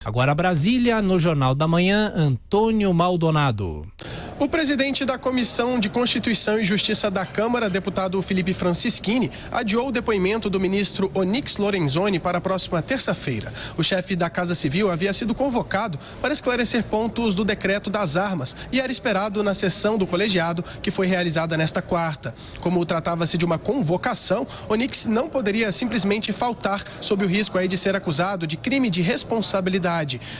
Agora Brasília, no Jornal da Manhã, Antônio Maldonado. O presidente da Comissão de Constituição e Justiça da Câmara, deputado Felipe Francischini, adiou o depoimento do ministro Onyx Lorenzoni para a próxima terça-feira. O chefe da Casa Civil havia sido convocado para esclarecer pontos do decreto das armas e era esperado na sessão do colegiado, que foi realizada nesta quarta. Como tratava-se de uma convocação, Onyx não poderia simplesmente faltar sob o risco de ser acusado de crime de responsabilidade.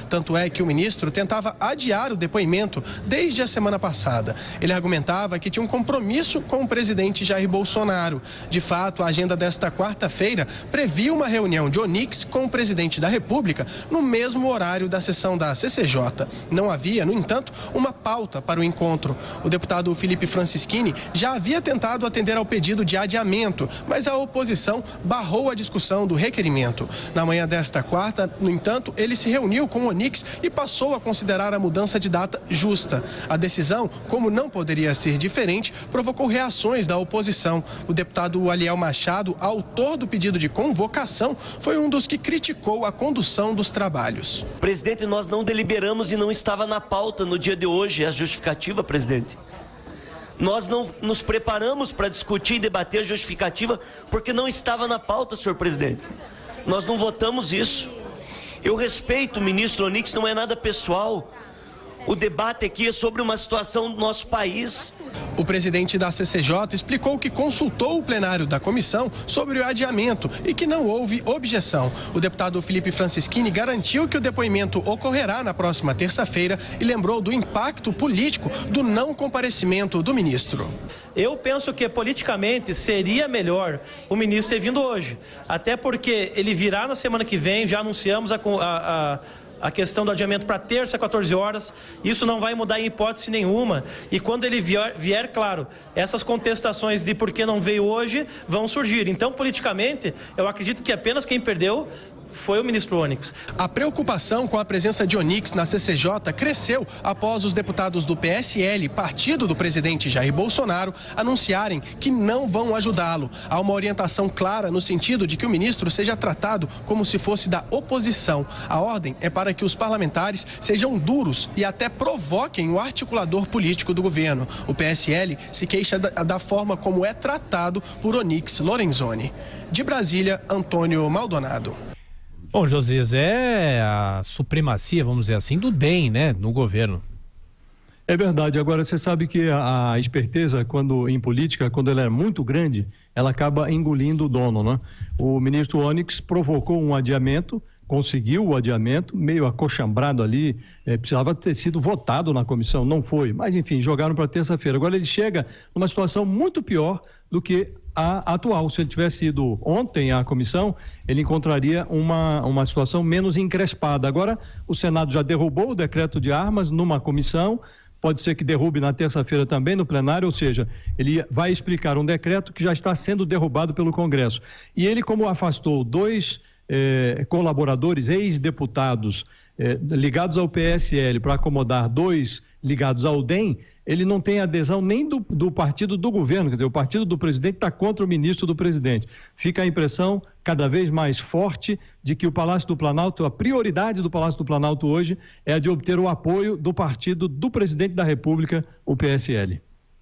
Tanto é que o ministro tentava adiar o depoimento desde a semana passada. Ele argumentava que tinha um compromisso com o presidente Jair Bolsonaro. De fato, a agenda desta quarta-feira previa uma reunião de Onyx com o presidente da República no mesmo horário da sessão da CCJ. Não havia, no entanto, uma pauta para o encontro. O deputado Felipe Francischini já havia tentado atender ao pedido de adiamento, mas a oposição barrou a discussão do requerimento. Na manhã desta quarta, no entanto, ele se reuniu com o Onyx e passou a considerar a mudança de data justa. A decisão, como não poderia ser diferente, provocou reações da oposição. O deputado Aliel Machado, autor do pedido de convocação, foi um dos que criticou a condução dos trabalhos. Presidente, nós não deliberamos e não estava na pauta no dia de hoje a justificativa, presidente. Nós não nos preparamos para discutir e debater a justificativa porque não estava na pauta, senhor presidente. Nós não votamos isso. Eu respeito o ministro Onyx, não é nada pessoal. O debate aqui é sobre uma situação do nosso país. O presidente da CCJ explicou que consultou o plenário da comissão sobre o adiamento e que não houve objeção. O deputado Felipe Francischini garantiu que o depoimento ocorrerá na próxima terça-feira e lembrou do impacto político do não comparecimento do ministro. Eu penso que politicamente seria melhor o ministro ter vindo hoje, até porque ele virá na semana que vem, já anunciamos a questão do adiamento para terça, 14 horas, isso não vai mudar em hipótese nenhuma. E quando ele vier, claro, essas contestações de por que não veio hoje vão surgir. Então, politicamente, eu acredito que apenas quem perdeu foi o ministro Onyx. A preocupação com a presença de Onyx na CCJ cresceu após os deputados do PSL, partido do presidente Jair Bolsonaro, anunciarem que não vão ajudá-lo. Há uma orientação clara no sentido de que o ministro seja tratado como se fosse da oposição. A ordem é para que os parlamentares sejam duros e até provoquem o articulador político do governo. O PSL se queixa da forma como é tratado por Onyx Lorenzoni. De Brasília, Antônio Maldonado. Bom, Josias, é a supremacia, vamos dizer assim, do DEM, né, no governo. É verdade. Agora, você sabe que a esperteza, em política, quando ela é muito grande, ela acaba engolindo o dono, né? O ministro Onyx provocou um adiamento, conseguiu o adiamento, meio acochambrado ali, precisava ter sido votado na comissão, não foi. Mas, enfim, jogaram para terça-feira. Agora ele chega numa situação muito pior do que a atual. Se ele tivesse ido ontem à comissão, ele encontraria uma situação menos encrespada. Agora, o Senado já derrubou o decreto de armas numa comissão, pode ser que derrube na terça-feira também no plenário, ou seja, ele vai explicar um decreto que já está sendo derrubado pelo Congresso. E ele, como afastou dois colaboradores, ex-deputados ligados ao PSL para acomodar dois ligados ao DEM, ele não tem adesão nem do partido do governo, quer dizer, o partido do presidente está contra o ministro do presidente. Fica a impressão cada vez mais forte de que o Palácio do Planalto, a prioridade do Palácio do Planalto hoje é a de obter o apoio do partido do presidente da República, o PSL.